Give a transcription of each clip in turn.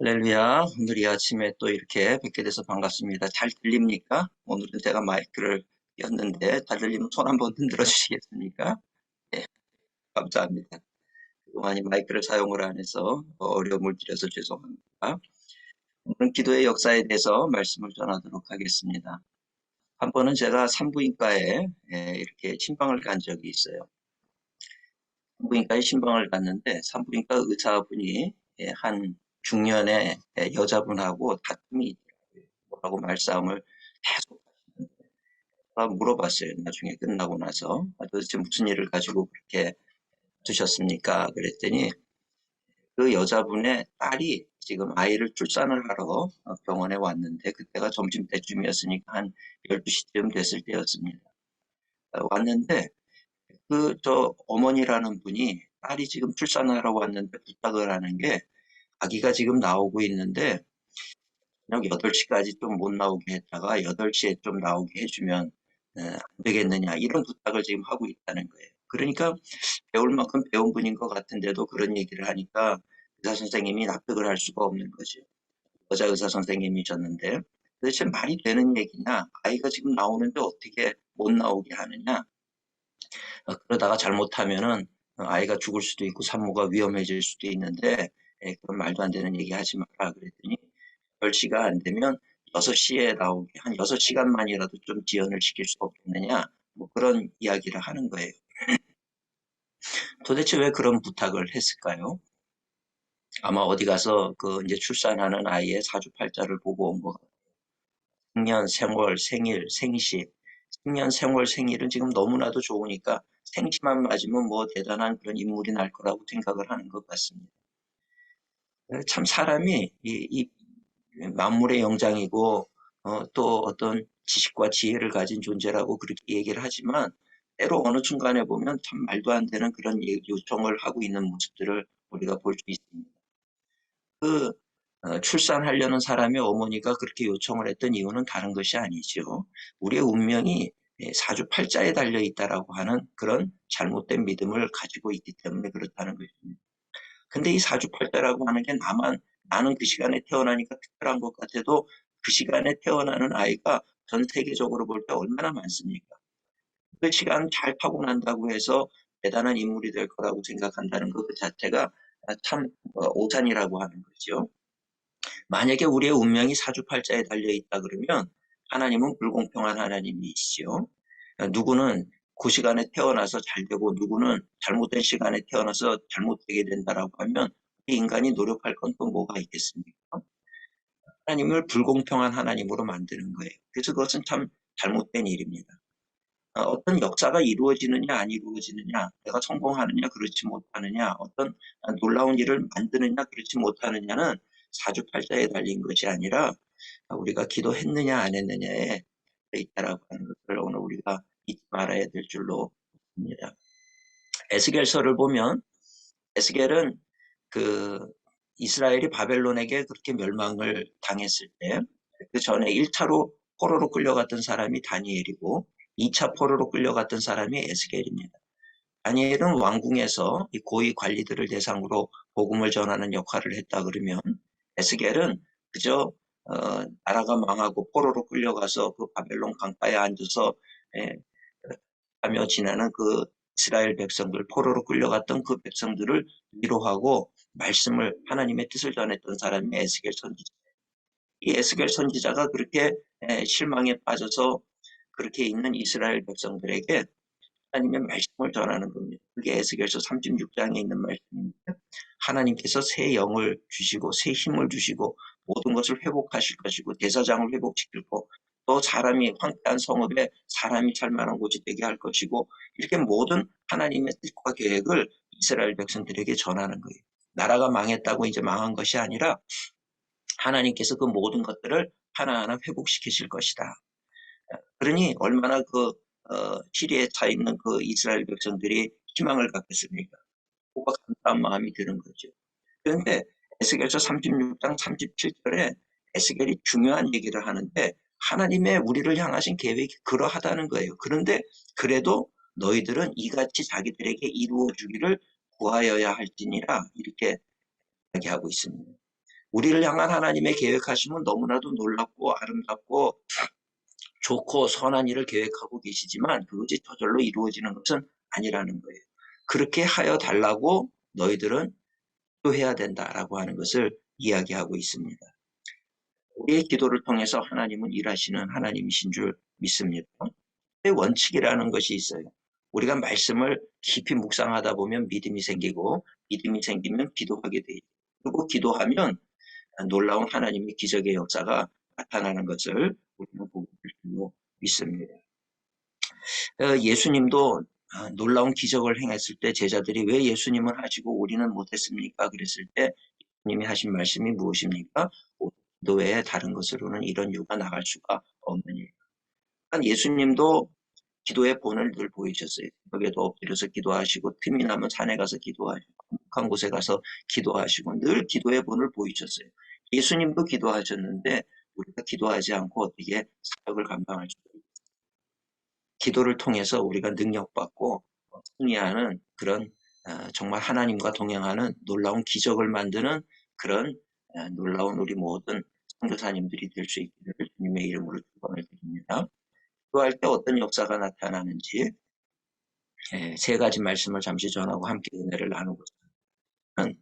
할렐루야. 오늘 이 아침에 또 이렇게 뵙게 돼서 반갑습니다. 잘 들립니까? 오늘은 제가 마이크를 였는데 잘 들리면 손 한번 흔들어 주시겠습니까? 네, 감사합니다. 그동안 이 마이크를 사용을 안 해서 어려움을 드려서 죄송합니다. 오늘 기도의 역사에 대해서 말씀을 전하도록 하겠습니다. 한 번은 제가 산부인과에 이렇게 신방을 간 적이 있어요. 산부인과에 신방을 갔는데 산부인과 의사분이 한 중년의 여자분하고 다툼이 있더라고요. 뭐라고 말싸움을 계속 하시는데 제가 물어봤어요. 나중에 끝나고 나서 도대체 무슨 일을 가지고 그렇게 두셨습니까? 그랬더니 그 여자분의 딸이 지금 아이를 출산을 하러 병원에 왔는데 그때가 점심때쯤이었으니까 한 12시쯤 됐을 때였습니다. 왔는데 저 어머니라는 분이 딸이 지금 출산하러 왔는데 부탁을 하는 게 아기가 지금 나오고 있는데 저녁 8시까지 좀 못 나오게 했다가 8시에 좀 나오게 해주면 안 되겠느냐 이런 부탁을 지금 하고 있다는 거예요. 그러니까 배울 만큼 배운 분인 것 같은데도 그런 얘기를 하니까 의사 선생님이 납득을 할 수가 없는 거죠. 여자 의사 선생님이셨는데 도대체 말이 되는 얘기냐? 아이가 지금 나오는데 어떻게 못 나오게 하느냐? 그러다가 잘못하면은 아이가 죽을 수도 있고 산모가 위험해질 수도 있는데 그런 말도 안 되는 얘기 하지 마라 그랬더니 10시가 안 되면 6시에 나오게 한 6시간만이라도 좀 지연을 시킬 수 없겠느냐 뭐 그런 이야기를 하는 거예요. 도대체 왜 그런 부탁을 했을까요? 아마 어디 가서 이제 출산하는 아이의 사주팔자를 보고 온 것 같아요. 생년, 생월, 생일, 생시. 생년, 생월, 생일은 지금 너무나도 좋으니까 생시만 맞으면 뭐 대단한 그런 인물이 날 거라고 생각을 하는 것 같습니다. 참 사람이 이 만물의 영장이고 또 어떤 지식과 지혜를 가진 존재라고 그렇게 얘기를 하지만 때로 어느 순간에 보면 참 말도 안 되는 그런 요청을 하고 있는 모습들을 우리가 볼 수 있습니다. 출산하려는 사람의 어머니가 그렇게 요청을 했던 이유는 다른 것이 아니죠. 우리의 운명이 사주팔자에 달려 있다라고 하는 그런 잘못된 믿음을 가지고 있기 때문에 그렇다는 것입니다. 근데 이 사주팔자라고 하는 게 나는 그 시간에 태어나니까 특별한 것 같아도 그 시간에 태어나는 아이가 전 세계적으로 볼 때 얼마나 많습니까? 그 시간 잘 타고난다고 해서 대단한 인물이 될 거라고 생각한다는 것 그 자체가 참 오산이라고 하는 거죠. 만약에 우리의 운명이 사주팔자에 달려 있다 그러면 하나님은 불공평한 하나님이시죠. 누구는 그 시간에 태어나서 잘 되고 누구는 잘못된 시간에 태어나서 잘못되게 된다라고 하면 인간이 노력할 건 또 뭐가 있겠습니까? 하나님을 불공평한 하나님으로 만드는 거예요. 그래서 그것은 참 잘못된 일입니다. 어떤 역사가 이루어지느냐 안 이루어지느냐, 내가 성공하느냐 그렇지 못하느냐, 어떤 놀라운 일을 만드느냐 그렇지 못하느냐는 사주팔자에 달린 것이 아니라 우리가 기도했느냐 안 했느냐에 있다라고 하는 것을 오늘 우리가 잊지 말아야 될 줄로 봅니다. 에스겔서를 보면 에스겔은 그 이스라엘이 바벨론에게 그렇게 멸망을 당했을 때 그 전에 1차로 포로로 끌려갔던 사람이 다니엘이고 2차 포로로 끌려갔던 사람이 에스겔입니다. 다니엘은 왕궁에서 이 고위 관리들을 대상으로 복음을 전하는 역할을 했다 그러면 에스겔은 그저 나라가 망하고 포로로 끌려가서 그 바벨론 강가에 앉아서 하며 지내는 그 이스라엘 백성들, 포로로 끌려갔던 그 백성들을 위로하고 말씀을 하나님의 뜻을 전했던 사람이 에스겔 선지자. 이 에스겔 선지자가 그렇게 실망에 빠져서 그렇게 있는 이스라엘 백성들에게 하나님의 말씀을 전하는 겁니다. 그게 에스겔서 36장에 있는 말씀입니다. 하나님께서 새 영을 주시고 새 힘을 주시고 모든 것을 회복하실 것이고 대사장을 회복시킬 거, 또 사람이 황폐한 성읍에 사람이 살 만한 곳이 되게 할 것이고 이렇게 모든 하나님의 뜻과 계획을 이스라엘 백성들에게 전하는 거예요. 나라가 망했다고 이제 망한 것이 아니라 하나님께서 그 모든 것들을 하나하나 회복시키실 것이다. 그러니 얼마나 시리에 차 있는 그 이스라엘 백성들이 희망을 갖겠습니까? 그거 감사한 마음이 드는 거죠. 그런데 에스겔서 36장 37절에 에스겔이 중요한 얘기를 하는데 하나님의 우리를 향하신 계획이 그러하다는 거예요. 그런데 그래도 너희들은 이같이 자기들에게 이루어 주기를 구하여야 할지니라 이렇게 이야기하고 있습니다. 우리를 향한 하나님의 계획하심은 너무나도 놀랍고 아름답고 좋고 선한 일을 계획하고 계시지만 그것이 저절로 이루어지는 것은 아니라는 거예요. 그렇게 하여 달라고 너희들은 기도해야 된다라고 하는 것을 이야기하고 있습니다. 우리의 기도를 통해서 하나님은 일하시는 하나님이신 줄 믿습니다. 원칙이라는 것이 있어요. 우리가 말씀을 깊이 묵상하다 보면 믿음이 생기고 믿음이 생기면 기도하게 돼요. 그리고 기도하면 놀라운 하나님의 기적의 역사가 나타나는 것을 우리는 보게 될 줄로 믿습니다. 예수님도 놀라운 기적을 행했을 때 제자들이 왜 예수님은 하시고 우리는 못했습니까? 그랬을 때 예수님이 하신 말씀이 무엇입니까? 기도 외에 다른 것으로는 이런 이유가 나갈 수가 없는 일. 그러니까 예수님도 기도의 본을 늘 보이셨어요. 벽에도 엎드려서 기도하시고 틈이 나면 산에 가서 기도하시고 한 곳에 가서 기도하시고 늘 기도의 본을 보이셨어요. 예수님도 기도하셨는데 우리가 기도하지 않고 어떻게 사역을 감당할 수 있어요? 기도를 통해서 우리가 능력받고 승리하는 그런 정말 하나님과 동행하는 놀라운 기적을 만드는 그런 놀라운 우리 모든 선교사님들이 될 수 있기를 주님의 이름으로 축원을 드립니다. 기도할 때 어떤 역사가 나타나는지 세 가지 말씀을 잠시 전하고 함께 은혜를 나누고자 하는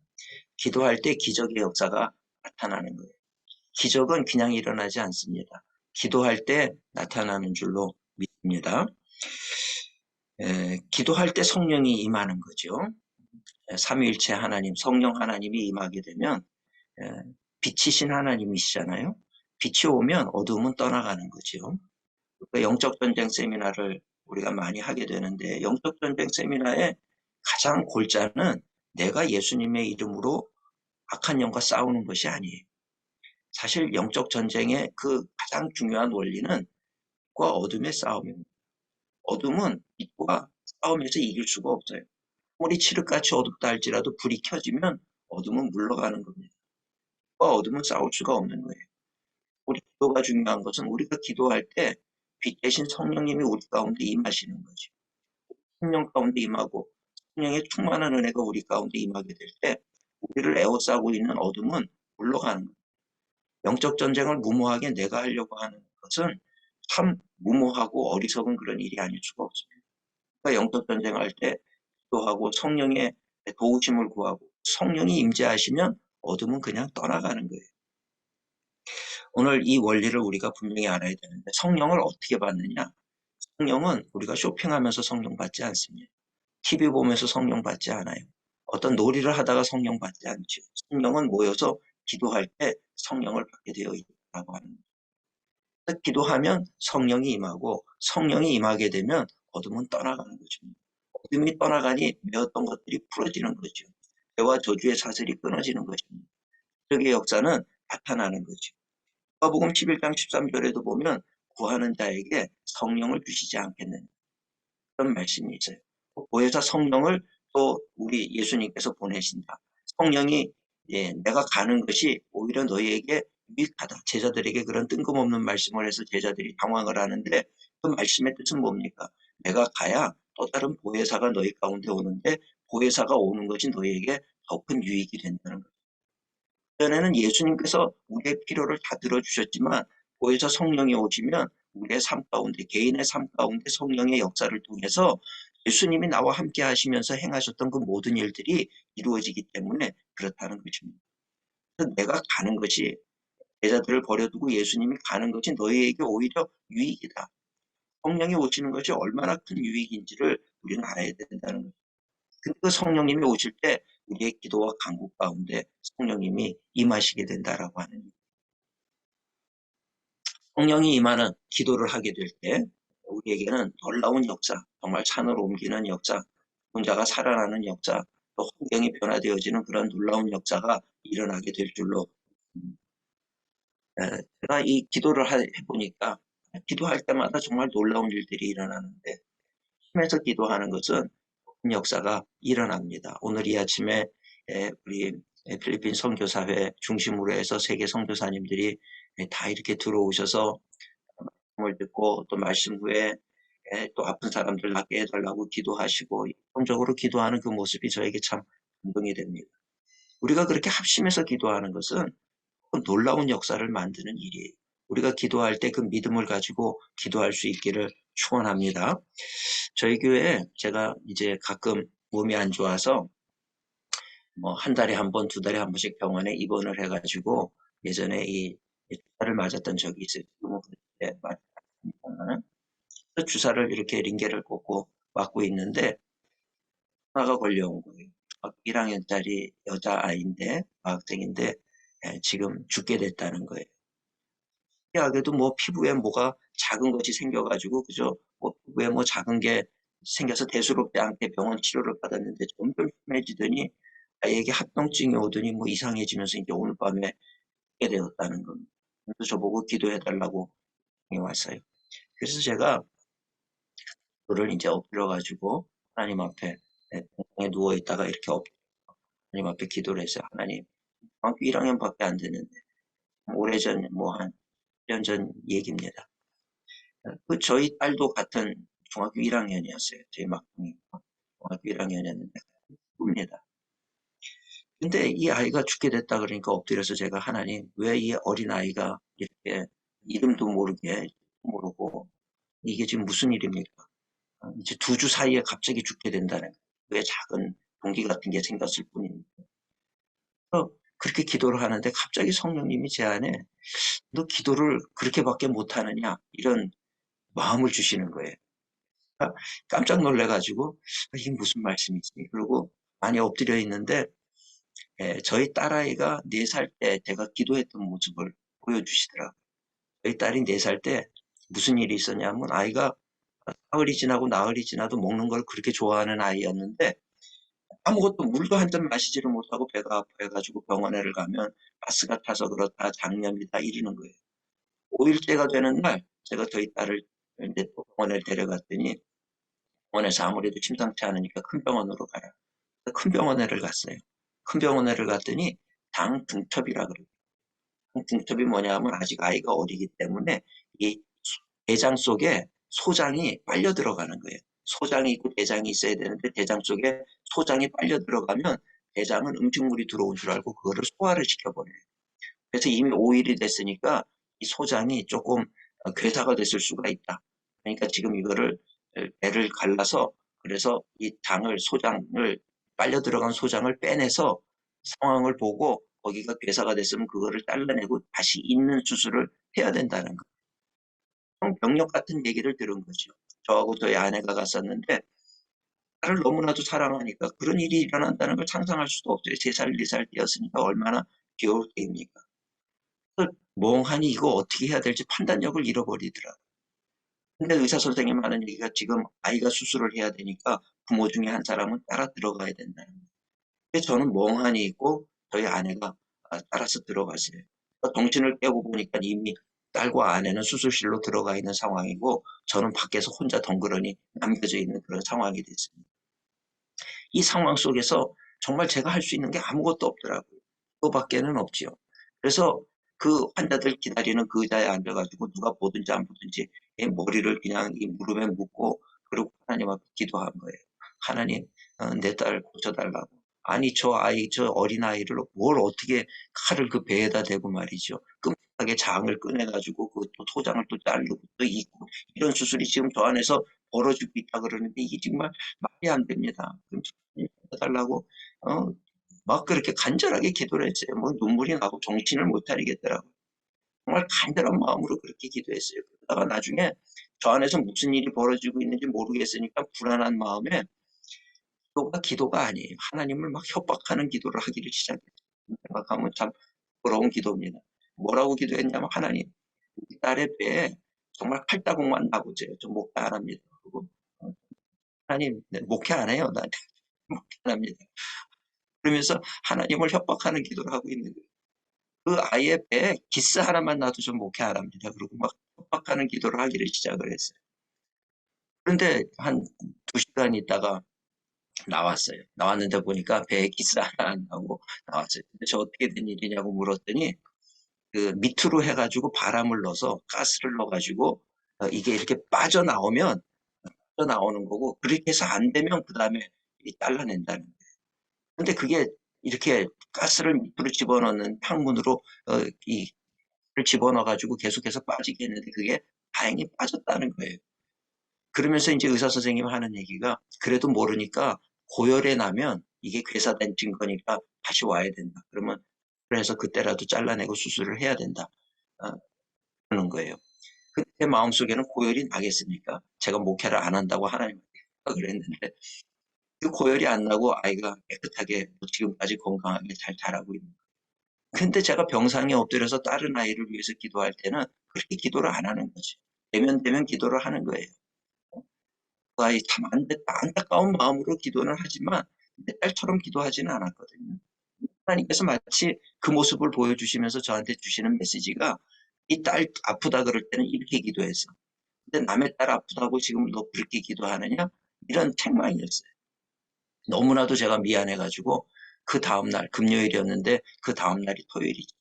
기도할 때 기적의 역사가 나타나는 거예요. 기적은 그냥 일어나지 않습니다. 기도할 때 나타나는 줄로 믿습니다. 기도할 때 성령이 임하는 거죠. 삼위일체 하나님, 성령 하나님이 임하게 되면 빛이신 하나님이시잖아요. 빛이 오면 어두움은 떠나가는 거죠. 영적 전쟁 세미나를 우리가 많이 하게 되는데 영적 전쟁 세미나의 가장 골자는 내가 예수님의 이름으로 악한 영과 싸우는 것이 아니에요. 사실 영적 전쟁의 그 가장 중요한 원리는 빛과 어둠의 싸움입니다. 어둠은 빛과 싸움에서 이길 수가 없어요. 아무리 칠흑같이 어둡다 할지라도 불이 켜지면 어둠은 물러가는 겁니다. 빛과 어둠은 싸울 수가 없는 거예요. 우리 기도가 중요한 것은 우리가 기도할 때 빛 대신 성령님이 우리 가운데 임하시는 거죠. 성령 가운데 임하고 성령의 충만한 은혜가 우리 가운데 임하게 될 때 우리를 에워싸고 있는 어둠은 물러가는 거예요. 영적 전쟁을 무모하게 내가 하려고 하는 것은 참 무모하고 어리석은 그런 일이 아닐 수가 없습니다. 그러니까 영적 전쟁할 때 기도하고 성령의 도우심을 구하고 성령이 임재하시면 어둠은 그냥 떠나가는 거예요. 오늘 이 원리를 우리가 분명히 알아야 되는데 성령을 어떻게 받느냐? 성령은 우리가 쇼핑하면서 성령 받지 않습니다. TV 보면서 성령 받지 않아요. 어떤 놀이를 하다가 성령 받지 않죠. 성령은 모여서 기도할 때 성령을 받게 되어 있다고 하는 거죠. 기도하면 성령이 임하고 성령이 임하게 되면 어둠은 떠나가는 거죠. 어둠이 떠나가니 메었던 것들이 풀어지는 거죠. 죄와 저주의 사슬이 끊어지는 것입니다. 기적의 역사는 나타나는 거죠. 마가복음 11장 13절에도 보면 구하는 자에게 성령을 주시지 않겠느냐 그런 말씀이 있어요. 보혜사 성령을 또 우리 예수님께서 보내신다. 성령이 내가 가는 것이 오히려 너희에게 유익하다. 제자들에게 그런 뜬금없는 말씀을 해서 제자들이 당황을 하는데 그 말씀의 뜻은 뭡니까? 내가 가야 또 다른 보혜사가 너희 가운데 오는데 보혜사가 오는 것이 너희에게 더 큰 유익이 된다는 거예요. 전에는 예수님께서 우리의 필요를 다 들어주셨지만 보혜사 성령이 오시면 우리의 삶 가운데 개인의 삶 가운데 성령의 역사를 통해서 예수님이 나와 함께 하시면서 행하셨던 그 모든 일들이 이루어지기 때문에 그렇다는 것입니다. 그래서 내가 가는 것이 제자들을 버려두고 예수님이 가는 것이 너희에게 오히려 유익이다. 성령이 오시는 것이 얼마나 큰 유익인지를 우리는 알아야 된다는 거죠. 근데 그 성령님이 오실 때 우리의 기도와 간구 가운데 성령님이 임하시게 된다라고 하는 거예요. 성령이 임하는 기도를 하게 될 때 우리에게는 놀라운 역사, 정말 산으로 옮기는 역사, 혼자가 살아나는 역사, 또 환경이 변화되어지는 그런 놀라운 역사가 일어나게 될 줄로 제가 이 기도를 해보니까 기도할 때마다 정말 놀라운 일들이 일어나는데 힘에서 기도하는 것은 큰 역사가 일어납니다. 오늘 이 아침에 우리 필리핀 선교사회 중심으로 해서 세계 선교사님들이 다 이렇게 들어오셔서 말씀을 듣고 또 말씀 후에 또 아픈 사람들 낫게 해달라고 기도하시고 성적으로 기도하는 그 모습이 저에게 참 감동이 됩니다. 우리가 그렇게 합심해서 기도하는 것은 놀라운 역사를 만드는 일이에요. 우리가 기도할 때 그 믿음을 가지고 기도할 수 있기를 축원합니다. 저희 교회에 제가 이제 가끔 몸이 안 좋아서 뭐 한 달에 한 번, 두 달에 한 번씩 병원에 입원을 해가지고 예전에 이 주사를 맞았던 적이 있어요. 지금은 그때 맞았습니다만 주사를 이렇게 링겔을 꽂고 맞고 있는데 하나가 걸려온 거예요. 1학년짜리 여자아이인데 과학생인데 지금 죽게 됐다는 거예요. 신기하게도 뭐 피부에 뭐가 작은 것이 생겨가지고 그죠? 뭐 피부에 뭐 작은 게 생겨서 대수롭지 않게 병원 치료를 받았는데 점점 심해지더니 아이에게 합병증이 오더니 뭐 이상해지면서 이제 오늘 밤에 죽게 되었다는 겁니다. 그래서 저보고 기도해달라고 왔어요. 그래서 제가 그를 이제 엎드려가지고 하나님 앞에 병상에 누워있다가 이렇게 하나님 앞에 기도를 했어요. 하나님, 중학교 1학년밖에 안 됐는데 오래전 뭐 한 1년 전 얘기입니다. 그 저희 딸도 같은 중학교 1학년이었어요. 저희 막둥이 중학교 1학년이었는데 웁니다. 근데 이 아이가 죽게 됐다 그러니까 엎드려서 제가 하나님 왜 이 어린 아이가 이렇게 이름도 모르고 이게 지금 무슨 일입니까? 이제 두 주 사이에 갑자기 죽게 된다는 왜 작은 동기 같은 게 생겼을 뿐입니다. 그렇게 기도를 하는데 갑자기 성령님이 제 안에 너 기도를 그렇게밖에 못하느냐 이런 마음을 주시는 거예요. 깜짝 놀래가지고 이게 무슨 말씀이지? 그리고 많이 엎드려 있는데 저희 딸아이가 4살 때 제가 기도했던 모습을 보여주시더라고요. 저희 딸이 4살 때 무슨 일이 있었냐면 아이가 사흘이 지나고 나흘이 지나도 먹는 걸 그렇게 좋아하는 아이였는데 아무것도 물도 한 잔 마시지를 못하고 배가 아파해가지고 병원에를 가면 가스가 타서 그렇다 장염이다 이러는 거예요. 5일째가 되는 날 제가 저희 딸을 이제 또 병원에 데려갔더니 병원에서 아무래도 심상치 않으니까 큰 병원으로 가라. 큰 병원에를 갔어요. 큰 병원에를 갔더니 당 중첩이라 그래요. 당 중첩이 뭐냐 하면 아직 아이가 어리기 때문에 이 대장 속에 소장이 빨려 들어가는 거예요. 소장이 있고 대장이 있어야 되는데 대장 속에 소장이 빨려 들어가면 대장은 음식물이 들어온 줄 알고 그거를 소화를 시켜버려요. 그래서 이미 5일이 됐으니까 이 소장이 조금 괴사가 됐을 수가 있다. 그러니까 지금 이거를 배를 갈라서 그래서 이 소장을 빨려 들어간 소장을 빼내서 상황을 보고 거기가 괴사가 됐으면 그거를 잘라내고 다시 있는 수술을 해야 된다는 거. 병력 같은 얘기를 들은 거죠. 저하고 저희 아내가 갔었는데 나를 너무나도 사랑하니까 그런 일이 일어난다는 걸 상상할 수도 없어요. 3살, 4살 때였으니까 얼마나 귀여울 때입니까. 멍하니 이거 어떻게 해야 될지 판단력을 잃어버리더라. 근데 의사 선생님 하는 얘기가 지금 아이가 수술을 해야 되니까 부모 중에 한 사람은 따라 들어가야 된다는 거예요. 근데 저는 멍하니 있고 저희 아내가 따라서 들어갔어요. 정신을 깨고 보니까 이미 딸과 아내는 수술실로 들어가 있는 상황이고 저는 밖에서 혼자 덩그러니 남겨져 있는 그런 상황이 됐습니다. 이 상황 속에서 정말 제가 할 수 있는 게 아무것도 없더라고요. 그거밖에는 없지요. 그래서 그 환자들 기다리는 그 의자에 앉아가지고 누가 보든지 안 보든지 머리를 그냥 이 무릎에 묻고 그리고 하나님 앞에 기도한 거예요. 하나님, 내 딸 고쳐달라고. 아니 저 어린아이를 뭘 어떻게 칼을 그 배에다 대고 말이죠. 끔찍하게 장을 꺼내가지고 그 또 소장을 또 자르고 또 있고 이런 수술이 지금 저 안에서 벌어지고 있다 그러는데 이게 정말 말이 안 됩니다. 그럼 해달라고 막 그렇게 간절하게 기도를 했어요. 뭐 눈물이 나고 정신을 못 차리겠더라고요. 정말 간절한 마음으로 그렇게 기도했어요. 그러다가 나중에 저 안에서 무슨 일이 벌어지고 있는지 모르겠으니까 불안한 마음에 기도가 아니에요. 하나님을 막 협박하는 기도를 하기를 시작했어요. 생각하면 참 부러운 기도입니다. 뭐라고 기도했냐면 하나님 우리 딸의 배에 정말 칼자국만 나고져요. 저 목회 안 합니다. 그리고 하나님 목회 안 해요. 나 목회 안 합니다. 그러면서 하나님을 협박하는 기도를 하고 있는 거예요. 그 아이의 배에 기스 하나만 놔도 좀 목회 안 합니다. 그리고 막 협박하는 기도를 하기를 시작을 했어요. 그런데 한 2시간 있다가 나왔어요. 나왔는데 보니까 배에 기스 하나 안 나고 나왔어요. 근데 저 어떻게 된 일이냐고 물었더니 그 밑으로 해가지고 바람을 넣어서 가스를 넣어가지고 이게 이렇게 빠져나오는 거고 그렇게 해서 안 되면 그 다음에 잘라낸다는 거예요. 근데 그게 이렇게 가스를 밑으로 집어넣는 창문으로 이를 집어넣어가지고 계속해서 빠지게 했는데 그게 다행히 빠졌다는 거예요. 그러면서 이제 의사 선생님이 하는 얘기가 그래도 모르니까 고열에 나면 이게 괴사된 증거니까 다시 와야 된다. 그러면 그래서 그때라도 잘라내고 수술을 해야 된다. 그러는 거예요. 그때 마음속에는 고열이 나겠습니까? 제가 목회를 안 한다고 하나님한테 그랬는데 그 고열이 안 나고 아이가 깨끗하게 지금까지 건강하게 잘 자라고 있는 거예요. 근데 제가 병상에 엎드려서 다른 아이를 위해서 기도할 때는 그렇게 기도를 안 하는 거지. 되면 기도를 하는 거예요. 그 아이 참 안타까운 마음으로 기도는 하지만 내 딸처럼 기도하지는 않았거든요. 하나님께서 마치 그 모습을 보여주시면서 저한테 주시는 메시지가 이 딸 아프다 그럴 때는 이렇게 기도했어. 근데 남의 딸 아프다고 지금 너 그렇게 기도하느냐? 이런 책망이었어요. 너무나도 제가 미안해가지고 그 다음날 금요일이었는데 그 다음날이 토요일이죠.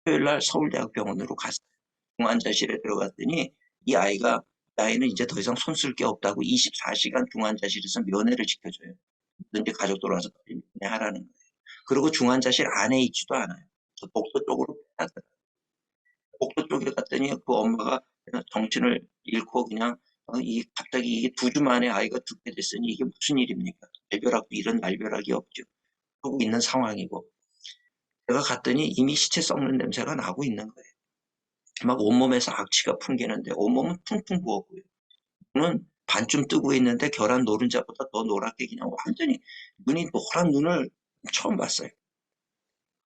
토요일날 서울대학병원으로 갔어요. 중환자실에 들어갔더니 이 아이는 이제 더 이상 손 쓸 게 없다고 24시간 중환자실에서 면회를 시켜줘요. 근데 가족들 와서 면회하라는 거예요. 그리고 중환자실 안에 있지도 않아요. 저 복도 쪽으로 빼놨어요. 복도 쪽에 갔더니 그 엄마가 그냥 정신을 잃고 그냥 갑자기 이게 2주 만에 아이가 죽게 됐으니 이게 무슨 일입니까? 날벼락도 이런 날벼락이 없죠. 그러고 있는 상황이고 제가 갔더니 이미 시체 썩는 냄새가 나고 있는 거예요. 막 온몸에서 악취가 풍기는데 온몸은 퉁퉁 부었고요. 눈은 반쯤 뜨고 있는데 계란 노른자보다 더 노랗게 그냥 완전히 눈이 노란 눈을 처음 봤어요.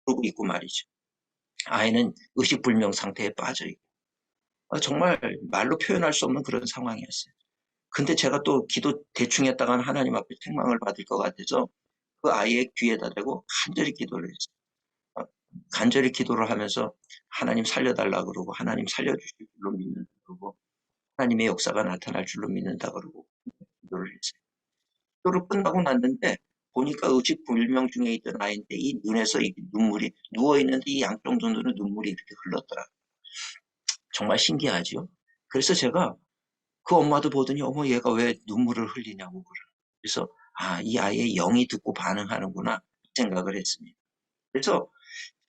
그러고 있고 말이죠. 아이는 의식불명 상태에 빠져있고 정말 말로 표현할 수 없는 그런 상황이었어요. 근데 제가 또 기도 대충 했다간 하나님 앞에 책망을 받을 것 같아서 그 아이의 귀에다 대고 간절히 기도를 했어요. 간절히 기도를 하면서 하나님 살려달라 그러고 하나님 살려주실 줄로 믿는다 그러고 하나님의 역사가 나타날 줄로 믿는다 그러고 기도를 했어요. 기도를 끝나고 났는데 보니까 의식불명 중에 있던 아이인데 이 눈에서 이 눈물이 누워있는데 이 양쪽 눈으로 눈물이 이렇게 흘렀더라고요. 정말 신기하죠. 그래서 제가 그 엄마도 보더니 어머 얘가 왜 눈물을 흘리냐고 그래서 이 아이의 영이 듣고 반응하는구나 생각을 했습니다. 그래서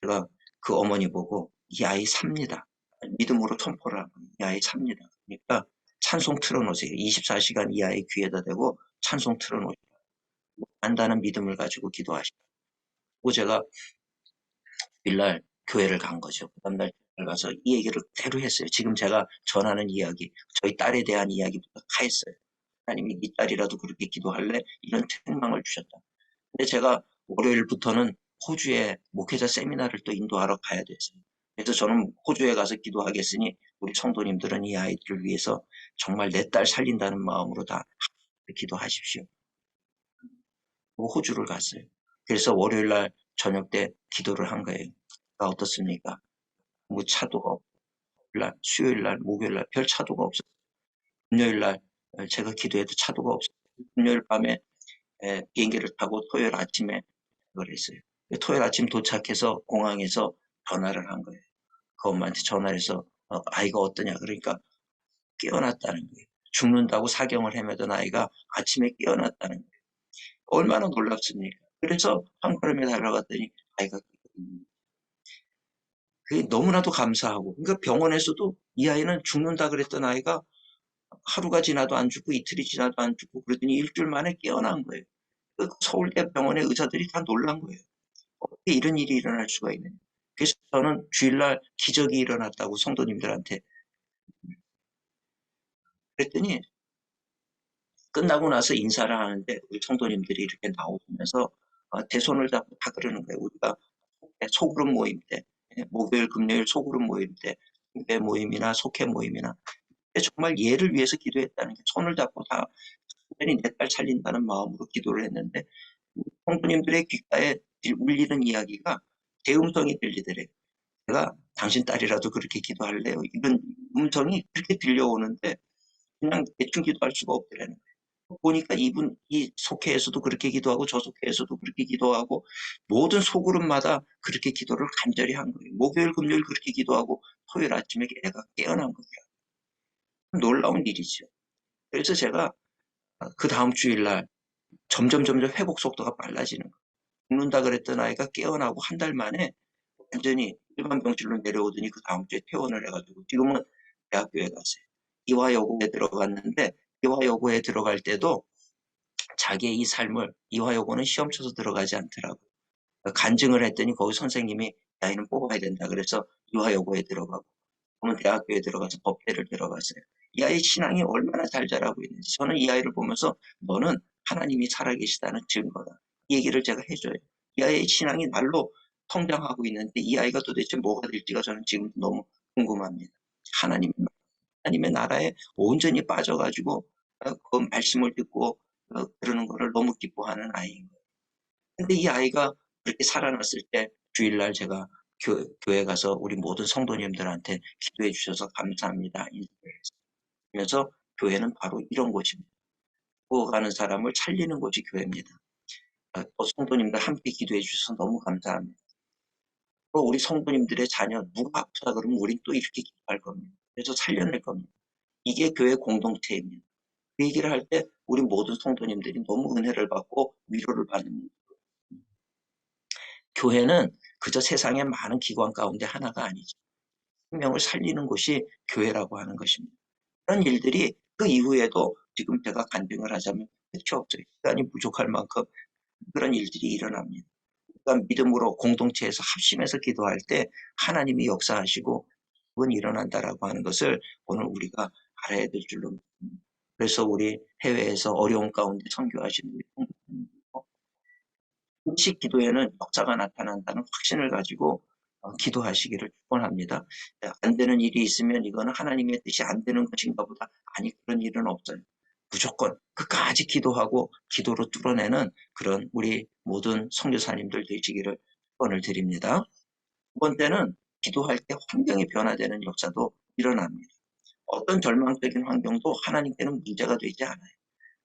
제가 그 어머니 보고 이 아이 삽니다. 믿음으로 선포를 하고 이 아이 삽니다. 그러니까 찬송 틀어놓으세요. 24시간 이 아이 귀에다 대고 찬송 틀어놓으세요. 안다는 믿음을 가지고 기도하시고 제가 주일날 교회를 간 거죠. 그 다음날 가서 이 얘기를 그대로 했어요. 지금 제가 전하는 이야기, 저희 딸에 대한 이야기부터 다 했어요. 하나님이 네 딸이라도 그렇게 기도할래? 이런 책망을 주셨다. 근데 제가 월요일부터는 호주에 목회자 세미나를 또 인도하러 가야 됐어요. 그래서 저는 호주에 가서 기도하겠으니 우리 성도님들은 이 아이들을 위해서 정말 내 딸 살린다는 마음으로 다 기도하십시오. 호주를 갔어요. 그래서 월요일날 저녁 때 기도를 한 거예요. 어떻습니까? 뭐 차도가 없고 수요일날 목요일날 별 차도가 없었어요. 금요일날 제가 기도해도 차도가 없었어요. 금요일 밤에 비행기를 타고 토요일 아침에 그걸 했어요. 토요일 아침 도착해서 공항에서 전화를 한 거예요. 그 엄마한테 전화를 해서 아이가 어떠냐 그러니까 깨어났다는 거예요. 죽는다고 사경을 헤매던 아이가 아침에 깨어났다는 거예요. 얼마나 놀랍습니까? 그래서 한 걸음에 달려갔더니 아이가 그게 너무나도 감사하고 그러니까 병원에서도 이 아이는 죽는다 그랬던 아이가 하루가 지나도 안 죽고 이틀이 지나도 안 죽고 그러더니 일주일 만에 깨어난 거예요. 그 서울대병원의 의사들이 다 놀란 거예요. 어떻게 이런 일이 일어날 수가 있느냐. 그래서 저는 주일날 기적이 일어났다고 성도님들한테 그랬더니 끝나고 나서 인사를 하는데 우리 성도님들이 이렇게 나오면서 대손을 잡고 다 그러는 거예요. 우리가 소그룹 모임 때 목요일 금요일 소그룹 모임 때 배 모임이나 속회 모임이나 정말 얘를 위해서 기도했다는 게 손을 잡고 다 내 딸 살린다는 마음으로 기도를 했는데 성도님들의 귓가에 울리는 이야기가 제 음성이 들리더래요. 제가 당신 딸이라도 그렇게 기도할래요. 이런 음성이 그렇게 들려오는데 그냥 대충 기도할 수가 없더라는 거예요. 보니까 이 속회에서도 그렇게 기도하고 저 속회에서도 그렇게 기도하고 모든 소그룹마다 그렇게 기도를 간절히 한 거예요. 목요일, 금요일 그렇게 기도하고 토요일 아침에 애가 깨어난 거더라고요. 놀라운 일이죠. 그래서 제가 그 다음 주일날 점점 회복 속도가 빨라지는 거예요. 죽는다 그랬던 아이가 깨어나고 한 달 만에 완전히 일반 병실로 내려오더니 그 다음 주에 퇴원을 해가지고 지금은 대학교에 갔어요. 이화여고에 들어갔는데 이화여고에 들어갈 때도 자기의 이 삶을 이화여고는 시험 쳐서 들어가지 않더라고요. 간증을 했더니 거기 선생님이 이 아이는 뽑아야 된다 그래서 이화여고에 들어가고 저는 대학교에 들어가서 법대를 들어갔어요. 이 아이의 신앙이 얼마나 잘 자라고 있는지 저는 이 아이를 보면서 너는 하나님이 살아계시다는 증거다. 이 얘기를 제가 해줘요. 이 아이의 신앙이 날로 성장하고 있는데 이 아이가 도대체 뭐가 될지가 저는 지금 너무 궁금합니다. 하나님, 하나님의 나라에 온전히 빠져가지고 그 말씀을 듣고 그러는 거를 너무 기뻐하는 아이인 거예요. 근데 이 아이가 그렇게 살아났을 때 주일날 제가 교회 가서 우리 모든 성도님들한테 기도해 주셔서 감사합니다. 인사드리면서 교회는 바로 이런 곳입니다. 죽어가는 사람을 살리는 곳이 교회입니다. 성도님들 함께 기도해 주셔서 너무 감사합니다. 또 우리 성도님들의 자녀 누가 아프다 그러면 우린 또 이렇게 기도할 겁니다. 그래서 살려낼 겁니다. 이게 교회 공동체입니다. 그 얘기를 할 때 우리 모든 성도님들이 너무 은혜를 받고 위로를 받는 교회는 그저 세상의 많은 기관 가운데 하나가 아니죠. 생명을 살리는 곳이 교회라고 하는 것입니다. 그런 일들이 그 이후에도 지금 제가 간증을 하자면 끝이 없어요. 시간이 부족할 만큼 그런 일들이 일어납니다. 그러니까 믿음으로 공동체에서 합심해서 기도할 때 하나님이 역사하시고 그건 일어난다라고 하는 것을 오늘 우리가 알아야 될 줄로 믿습니다. 그래서 우리 해외에서 어려운 가운데 선교하시는 우리 성도님 금식 기도에는 역사가 나타난다는 확신을 가지고 기도하시기를 축원합니다. 안 되는 일이 있으면 이거는 하나님의 뜻이 안 되는 것인가 보다. 아니 그런 일은 없어요. 무조건 끝까지 기도하고 기도로 뚫어내는 그런 우리 모든 선교사님들 되시기를 축원을 드립니다. 두 번째는 기도할 때 환경이 변화되는 역사도 일어납니다. 어떤 절망적인 환경도 하나님께는 문제가 되지 않아요.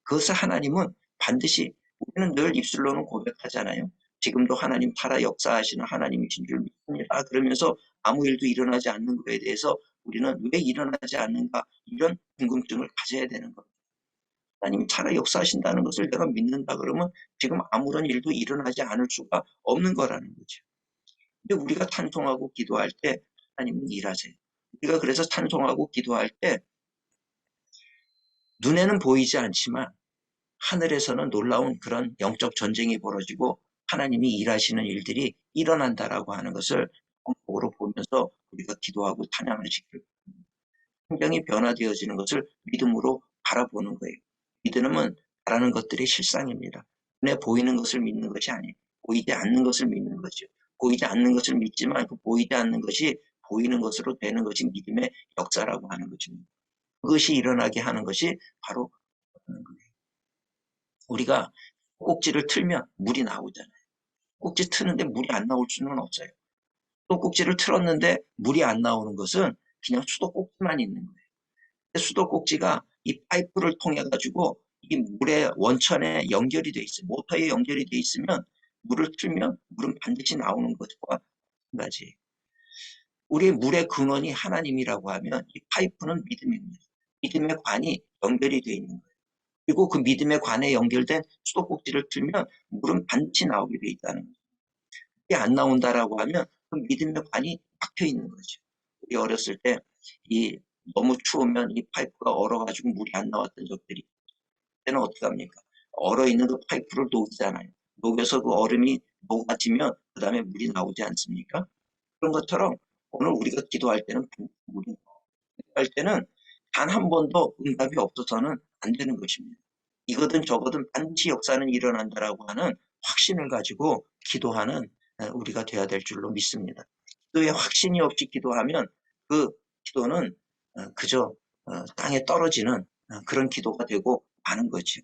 그것을 하나님은 반드시 우리는 늘 입술로는 고백하잖아요. 지금도 하나님 살아 역사하시는 하나님이신 줄 믿습니다. 그러면서 아무 일도 일어나지 않는 것에 대해서 우리는 왜 일어나지 않는가 이런 궁금증을 가져야 되는 겁니다. 하나님이 살아 역사하신다는 것을 내가 믿는다 그러면 지금 아무런 일도 일어나지 않을 수가 없는 거라는 거죠. 근데 우리가 찬송하고 기도할 때 하나님은 일하세요. 우리가 그래서 찬송하고 기도할 때 눈에는 보이지 않지만 하늘에서는 놀라운 그런 영적 전쟁이 벌어지고 하나님이 일하시는 일들이 일어난다라고 하는 것을 본보로 보면서 우리가 기도하고 찬양하시기를 환경이 변화되어지는 것을 믿음으로 바라보는 거예요. 믿음은 바라는 것들이 실상입니다. 눈에 보이는 것을 믿는 것이 아니에요. 보이지 않는 것을 믿는 거죠. 보이지 않는 것을 믿지만 그 보이지 않는 것이 보이는 것으로 되는 것이 믿음의 역사라고 하는 거죠. 그것이 일어나게 하는 것이 바로 우리가 꼭지를 틀면 물이 나오잖아요. 꼭지 트는데 물이 안 나올 수는 없어요. 수도꼭지를 틀었는데 물이 안 나오는 것은 그냥 수도꼭지만 있는 거예요. 수도꼭지가 이 파이프를 통해 가지고 이 물의 원천에 연결이 돼 있어요. 모터에 연결이 돼 있으면 물을 틀면 물은 반드시 나오는 것과 마찬가지. 우리의 물의 근원이 하나님이라고 하면 이 파이프는 믿음입니다. 믿음의 관이 연결이 되어 있는 거예요. 그리고 그 믿음의 관에 연결된 수도꼭지를 틀면 물은 반드시 나오게 되어 있다는 거죠. 이게 안 나온다라고 하면 그 믿음의 관이 막혀 있는 거죠. 우리 어렸을 때 이 너무 추우면 이 파이프가 얼어가지고 물이 안 나왔던 적들이 그때는 어떻게 합니까? 얼어 있는 그 파이프를 녹이잖아요. 녹여서 그 얼음이 녹아지면 그 다음에 물이 나오지 않습니까? 그런 것처럼 오늘 우리가 기도할 때는 물이 할 때는 단 한 번도 응답이 없어서는 안 되는 것입니다. 이거든 저거든 반드시 역사는 일어난다라고 하는 확신을 가지고 기도하는 우리가 돼야 될 줄로 믿습니다. 기도에 확신이 없이 기도하면 그 기도는 그저 땅에 떨어지는 그런 기도가 되고 마는 거죠.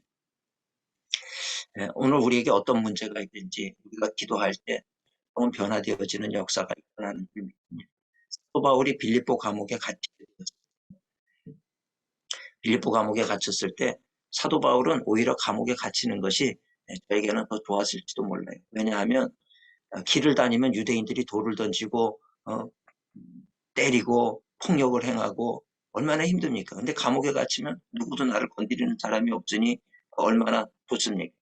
오늘 우리에게 어떤 문제가 있든지 우리가 기도할 때 변화되어지는 역사가 일어나는 줄 믿습니다. 사도 바울이 빌립보 감옥에 빌립보 감옥에 갇혔을 때 사도 바울은 오히려 감옥에 갇히는 것이 저에게는 더 좋았을지도 몰라요. 왜냐하면 길을 다니면 유대인들이 돌을 던지고 때리고 폭력을 행하고 얼마나 힘듭니까? 근데 감옥에 갇히면 누구도 나를 건드리는 사람이 없으니 얼마나 좋습니까?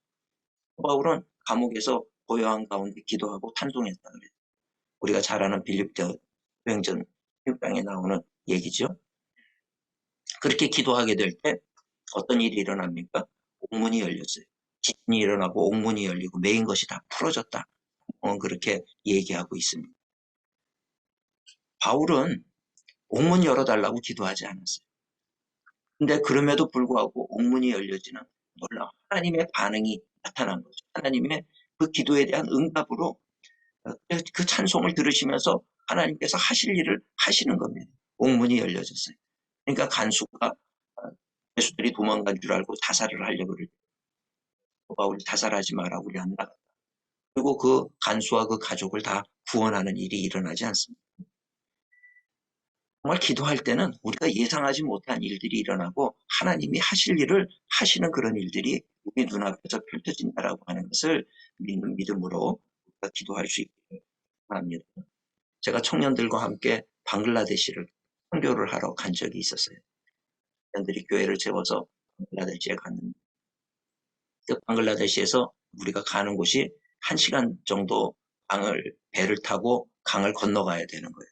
바울은 감옥에서 고요한 가운데 기도하고 찬송했다 그래요. 우리가 잘 아는 빌립보 여행전 6장에 나오는 얘기죠. 그렇게 기도하게 될 때 어떤 일이 일어납니까? 옥문이 열렸어요. 지진이 일어나고 옥문이 열리고 메인 것이 다 풀어졌다. 그렇게 얘기하고 있습니다. 바울은 옥문 열어달라고 기도하지 않았어요. 근데 그럼에도 불구하고 옥문이 열려지는 놀라운 하나님의 반응이 나타난 거죠. 하나님의 그 기도에 대한 응답으로 그 찬송을 들으시면서 하나님께서 하실 일을 하시는 겁니다. 옥문이 열려졌어요. 그러니까 간수가 예수들이 도망간 줄 알고 자살을 하려고 그러죠. 바울이 자살하지 마라, 우리 안 나가. 그리고 그 간수와 그 가족을 다 구원하는 일이 일어나지 않습니다. 정말 기도할 때는 우리가 예상하지 못한 일들이 일어나고 하나님이 하실 일을 하시는 그런 일들이 우리 눈앞에서 펼쳐진다라고 하는 것을 믿는 믿음으로 우리가 기도할 수 있기를 바랍니다. 제가 청년들과 함께 방글라데시를 선교를 하러 간 적이 있었어요. 청년들이 교회를 세워서 방글라데시에 갔는데 그 방글라데시에서 우리가 가는 곳이 1시간 정도 배를 타고 강을 건너가야 되는 거예요.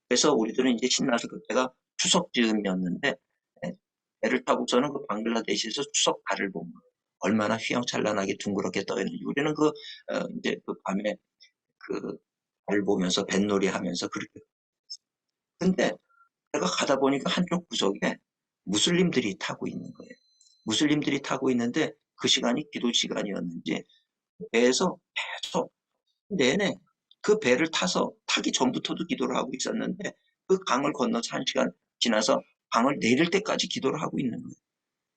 그래서 우리들은 이제 신나서 그때가 추석 즈음이었는데 배를 타고서는 그 방글라데시에서 추석 달을 본 거예요. 얼마나 휘황찬란하게 둥그렇게 떠 있는지. 우리는 이제 그 밤에 그 달을 보면서 뱃놀이 하면서 그렇게. 근데 내가 가다 보니까 한쪽 구석에 무슬림들이 타고 있는 거예요. 무슬림들이 타고 있는데 그 시간이 기도 시간이었는지 배에서 계속 내내 그 배를 타서 타기 전부터도 기도를 하고 있었는데 그 강을 건너서 1시간 지나서 강을 내릴 때까지 기도를 하고 있는 거예요.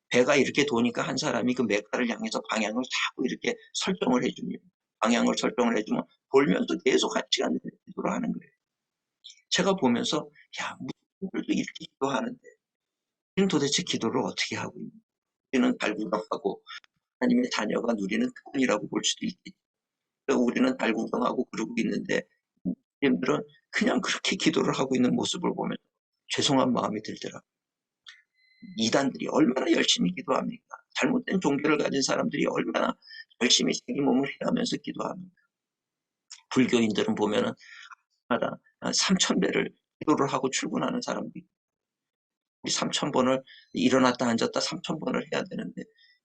배가 이렇게 도니까 한 사람이 그 메카를 향해서 방향을 자꾸 이렇게 설정을 해줍니다. 방향을 설정을 해주면 돌면서 계속 1시간 내내 기도를 하는 거예요. 제가 보면서 야, 무슬림들도 이렇게 기도하는데 우리는 도대체 기도를 어떻게 하고 있는 거예요? 우리는 발구경하고 하나님의 자녀가 누리는 특권이라고 볼 수도 있겠죠. 우리는 발구경하고 그러고 있는데 무슬림들은 그냥 그렇게 기도를 하고 있는 모습을 보면 죄송한 마음이 들더라고요. 이단들이 얼마나 열심히 기도합니까? 잘못된 종교를 가진 사람들이 얼마나 열심히 자기 몸을 해하면서 기도합니까? 불교인들은 보면은 마다 3,000배를 기도를 하고 출근하는 사람들이 우리 3,000번을 일어났다 앉았다 3,000번을 해야 되는데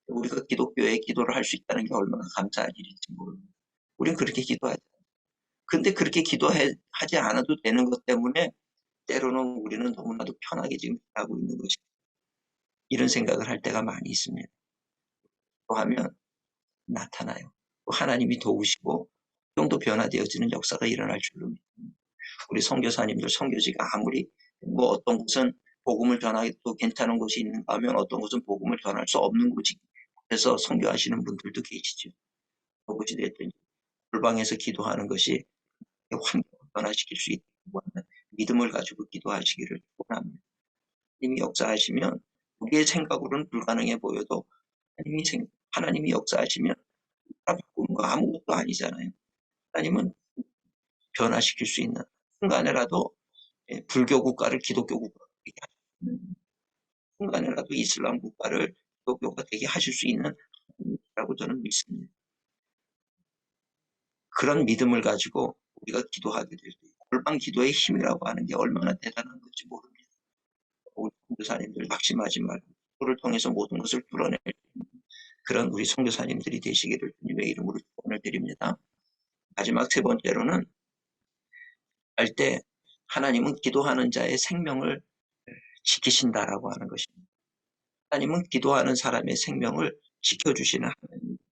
우리가 기독교에 기도를 할 수 있다는 게 얼마나 감사한 일인지 모릅니다. 우리는 그렇게 기도하지 않아요. 근데 그렇게 기도하지 않아도 되는 것 때문에 때로는 우리는 너무나도 편하게 지금 하고 있는 것이 이런 생각을 할 때가 많이 있습니다. 하면 나타나요. 하나님이 도우시고 그 정도 변화되어지는 역사가 일어날 줄로 믿습니다. 우리 선교사님들 선교지가 아무리 뭐 어떤 곳은 복음을 전하기도 괜찮은 곳이 있는가 하면 어떤 곳은 복음을 전할 수 없는 곳이 그래서 선교하시는 분들도 계시죠. 그곳이 됐든지 골방에서 기도하는 것이 환경을 변화시킬 수 있다고 하는 믿음을 가지고 기도하시기를 원합니다. 하나님이 역사하시면 우리의 생각으로는 불가능해 보여도 하나님이 역사하시면 바꾸는 거 아무것도 아니잖아요. 하나님은 변화시킬 수 있는 순간에라도 불교 국가를 기독교 국가가 되게 하시는 순간에라도 이슬람 국가를 기독교가 되게 하실 수 있는 하나님이라고 저는 믿습니다. 그런 믿음을 가지고 우리가 기도하게 될 때 골방 기도의 힘이라고 하는 게 얼마나 대단한 건지 모릅니다. 우리 선교사님들 낙심하지 말고 기도를 통해서 모든 것을 뚫어낼 그런 우리 선교사님들이 되시기를 주님의 이름으로 축원을 드립니다. 마지막 세 번째로는 할 때 하나님은 기도하는 자의 생명을 지키신다라고 하는 것입니다. 하나님은 기도하는 사람의 생명을 지켜주시는 하나님입니다.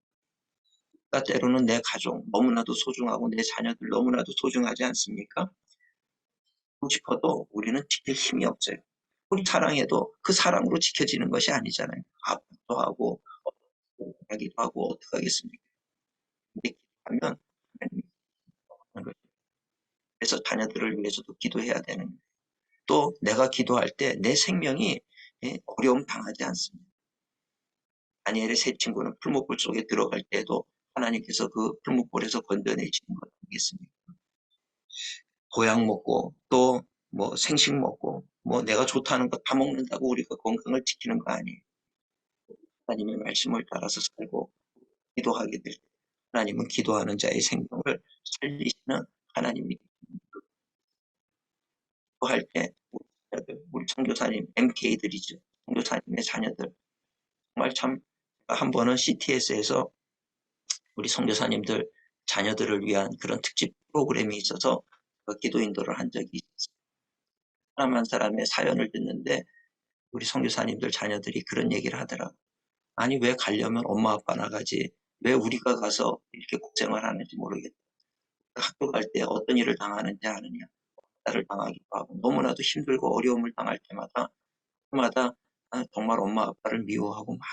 때로는 내 가족 너무나도 소중하고 내 자녀들 너무나도 소중하지 않습니까? 하고 싶어도 우리는 지킬 힘이 없어요. 우리 사랑해도 그 사랑으로 지켜지는 것이 아니잖아요. 아프기도 하고 하기도 하고 어떻게 하겠습니까? 근데 기도하면 하나님이 하는 거죠. 그래서 자녀들을 위해서도 기도해야 되는 거예요. 또 내가 기도할 때 내 생명이 어려움 당하지 않습니다. 다니엘의 세 친구는 풀목불 속에 들어갈 때도 하나님께서 그 풀목불에서 건져내시는 것 아니겠습니까? 보약 먹고 또 뭐 생식 먹고 뭐 내가 좋다는 거 다 먹는다고 우리가 건강을 지키는 거 아니에요. 하나님의 말씀을 따라서 살고 기도하게 될 때 하나님은 기도하는 자의 생명을 살리시는 하나님이 기도할 때 우리 자녀들, 우리 선교사님 MK들이죠. 선교사님의 자녀들 정말 참 한 번은 CTS에서 우리 선교사님들 자녀들을 위한 그런 특집 프로그램이 있어서 기도 인도를 한 적이 있었어요. 사람 한 사람의 사연을 듣는데 우리 선교사님들 자녀들이 그런 얘기를 하더라고요. 아니 왜 가려면 엄마 아빠 나가지 왜 우리가 가서 이렇게 고생을 하는지 모르겠다. 학교 갈 때 어떤 일을 당하는지 아느냐. 나를 당하기도 하고 너무나도 힘들고 어려움을 당할 때마다 그마다 정말 엄마 아빠를 미워하고 막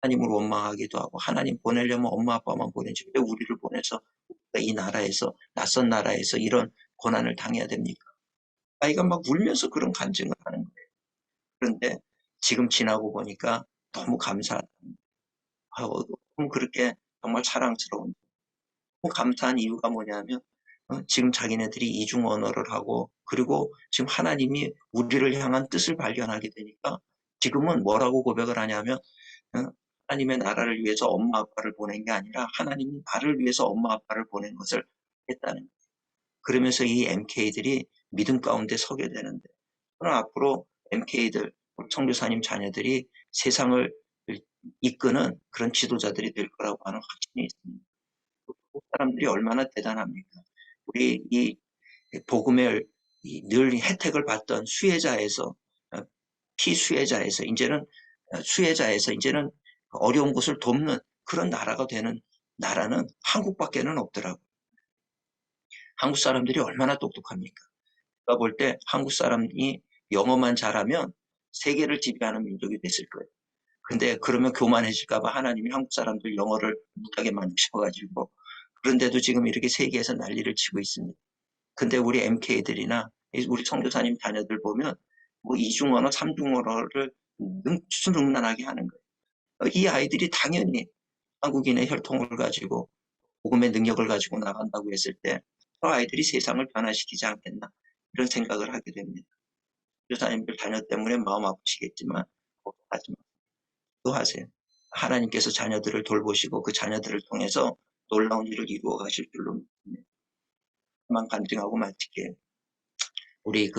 하나님을 원망하기도 하고 하나님 보내려면 엄마 아빠만 보내지 왜 우리를 보내서 이 나라에서 낯선 나라에서 이런 고난을 당해야 됩니까? 아이가 막 울면서 그런 간증을 하는 거예요. 그런데 지금 지나고 보니까 너무 감사하다. 너무 그렇게 정말 사랑스러운 너무 감사한 이유가 뭐냐면 지금 자기네들이 이중 언어를 하고 그리고 지금 하나님이 우리를 향한 뜻을 발견하게 되니까 지금은 뭐라고 고백을 하냐면 하나님의 나라를 위해서 엄마 아빠를 보낸 게 아니라 하나님이 나를 위해서 엄마 아빠를 보낸 것을 했다는 거예요. 그러면서 이 MK들이 믿음 가운데 서게 되는데 저는 앞으로 MK들 선교사님 자녀들이 세상을 이끄는 그런 지도자들이 될 거라고 하는 확신이 있습니다. 그 사람들이 얼마나 대단합니까? 우리 이 복음의 늘 혜택을 받던 수혜자에서 피수혜자에서 이제는 수혜자에서 이제는 어려운 곳을 돕는 그런 나라가 되는 나라는 한국밖에는 없더라고요. 한국 사람들이 얼마나 똑똑합니까? 제가 볼 때 한국 사람이 영어만 잘하면 세계를 지배하는 민족이 됐을 거예요. 근데 그러면 교만해질까봐 하나님이 한국 사람들 영어를 못하게 만드셔가지고 그런데도 지금 이렇게 세계에서 난리를 치고 있습니다. 근데 우리 MK들이나 우리 선교사님 자녀들 보면 뭐 이중언어, 삼중언어를 수능란하게 하는 거예요. 이 아이들이 당연히 한국인의 혈통을 가지고 복음의 능력을 가지고 나간다고 했을 때 저 아이들이 세상을 변화시키지 않겠나 이런 생각을 하게 됩니다. 교사님들 자녀 때문에 마음 아프시겠지만 걱정하지 마세요. 기도하세요. 하나님께서 자녀들을 돌보시고 그 자녀들을 통해서 놀라운 일을 이루어 가실 줄로 믿습니다. 만 간증하고 마칠게요. 우리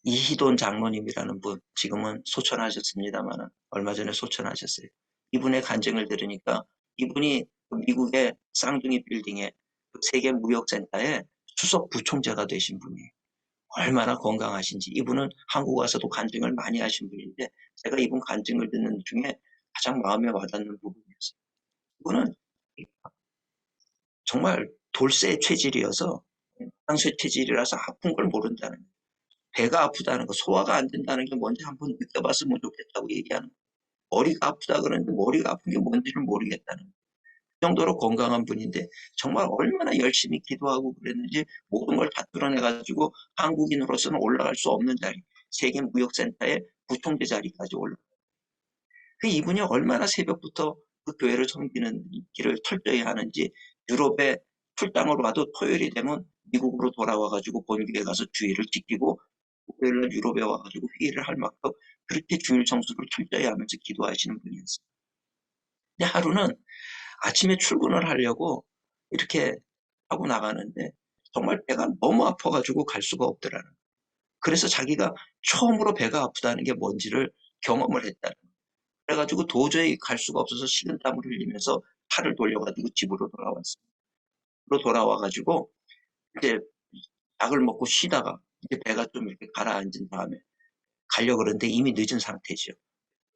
이희돈 장로님이라는 분 지금은 소천하셨습니다만 얼마 전에 소천하셨어요. 이분의 간증을 들으니까 이분이 미국의 쌍둥이 빌딩의 세계 무역센터의 수석 부총재가 되신 분이에요. 얼마나 건강하신지 이분은 한국 와서도 간증을 많이 하신 분인데 제가 이분 간증을 듣는 중에 가장 마음에 와닿는 부분이었어요. 이분은 정말 돌쇠 체질이어서 황쇠 체질이라서 아픈 걸 모른다는 거예요. 배가 아프다는 거, 소화가 안 된다는 게 뭔지 한번 느껴봤으면 좋겠다고 얘기하는 거예요. 머리가 아프다 그러는데 머리가 아픈 게 뭔지를 모르겠다는 거예요. 그 정도로 건강한 분인데 정말 얼마나 열심히 기도하고 그랬는지 모든 걸 다 드러내가지고 한국인으로서는 올라갈 수 없는 자리, 세계무역센터의 부총재 자리까지 올라가요. 그 이분이 얼마나 새벽부터 그 교회를 섬기는 길을 철저히 하는지 유럽에 출장으로 와도 토요일이 되면 미국으로 돌아와가지고 본교에 가서 주일을 지키고 토요일날 유럽에 와가지고 회의를 할 만큼 그렇게 주일 청소를 철저히 하면서 기도하시는 분이었어요. 근데 하루는 아침에 출근을 하려고 이렇게 하고 나가는데 정말 배가 너무 아파가지고 갈 수가 없더라는 거예요. 그래서 자기가 처음으로 배가 아프다는 게 뭔지를 경험을 했다는 거예요. 그래가지고 도저히 갈 수가 없어서 식은땀을 흘리면서 차를 돌려가지고 집으로 돌아왔어요. 집으로 돌아와가지고 이제 약을 먹고 쉬다가 이제 배가 좀 이렇게 가라앉은 다음에 가려고 그러는데 이미 늦은 상태죠.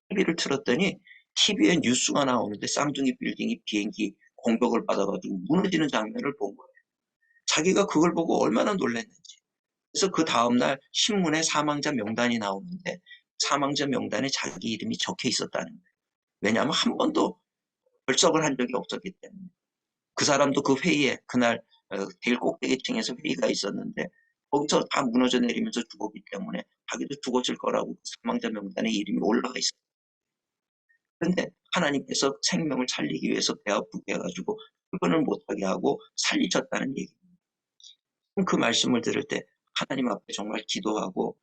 TV를 틀었더니 TV에 뉴스가 나오는데 쌍둥이 빌딩이 비행기 공격을 받아가지고 무너지는 장면을 본 거예요. 자기가 그걸 보고 얼마나 놀랐는지. 그래서 그 다음날 신문에 사망자 명단이 나오는데 사망자 명단에 자기 이름이 적혀 있었다는 거예요. 왜냐하면 한 번도 결석을 한 적이 없었기 때문에. 그 사람도 그 회의에 그날 제일 꼭대기층에서 회의가 있었는데 거기서 다 무너져 내리면서 죽었기 때문에 자기도 죽었을 거라고 그 사망자 명단에 이름이 올라가 있어요. 그런데 하나님께서 생명을 살리기 위해서 배 아프게 해가지고 출근을 못하게 하고 살리셨다는 얘기입니다. 그 말씀을 들을 때 하나님 앞에 정말 기도하고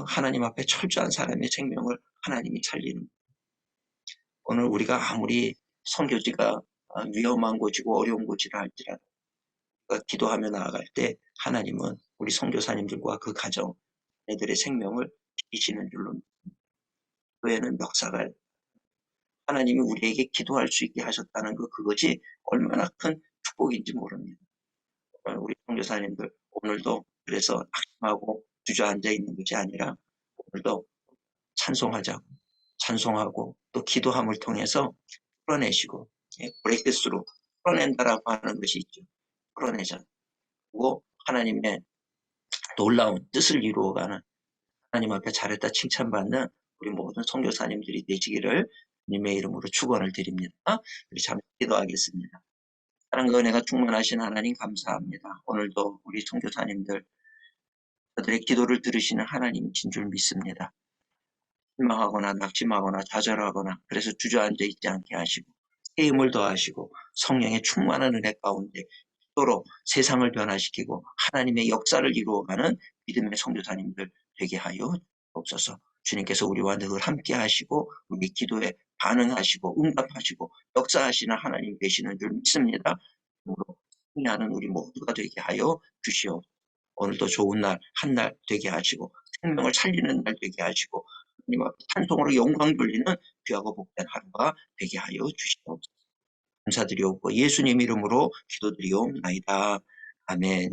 하나님 앞에 철저한 사람의 생명을 하나님이 살리는 오늘 우리가 아무리 선교지가 위험한 곳이고 어려운 곳이라 할지라도 기도하며 나아갈 때 하나님은 우리 선교사님들과 그 가정, 애들의 생명을 지키시는 줄로 교회는 역사가 하나님이 우리에게 기도할 수 있게 하셨다는 그것이 얼마나 큰 축복인지 모릅니다. 우리 선교사님들 오늘도 그래서 낙심하고 주저앉아 있는 것이 아니라 오늘도 찬송하고 또 기도함을 통해서 풀어내시고 브레이크스루 풀어낸다라고 하는 것이 있죠. 풀어내자. 그리고 하나님의 놀라운 뜻을 이루어가는 하나님 앞에 잘했다 칭찬받는 우리 모든 선교사님들이 되시기를 주님의 이름으로 축원을 드립니다. 우리 잠시 기도하겠습니다. 사랑과 은혜가 충만하신 하나님 감사합니다. 오늘도 우리 선교사님들 저들의 기도를 들으시는 하나님이신 줄 믿습니다. 실망하거나 낙심하거나 좌절하거나 그래서 주저앉아 있지 않게 하시고 새 힘을 더하시고 성령의 충만한 은혜 가운데 기도로 세상을 변화시키고 하나님의 역사를 이루어가는 믿음의 선교사님들 되게 하여 주옵소서. 주님께서 우리와 늘 함께 하시고 우리 기도에 반응하시고 응답하시고 역사하시는 하나님 되시는 줄 믿습니다. 승리하는 우리 모두가 되게 하여 주시옵소서. 오늘도 좋은 날, 한 날 되게 하시고 생명을 살리는 날 되게 하시고 하나님 앞에 찬송으로 영광 돌리는 귀하고 복된 하루가 되게 하여 주시옵소서. 감사드리옵고 예수님 이름으로 기도드리옵나이다. 아멘.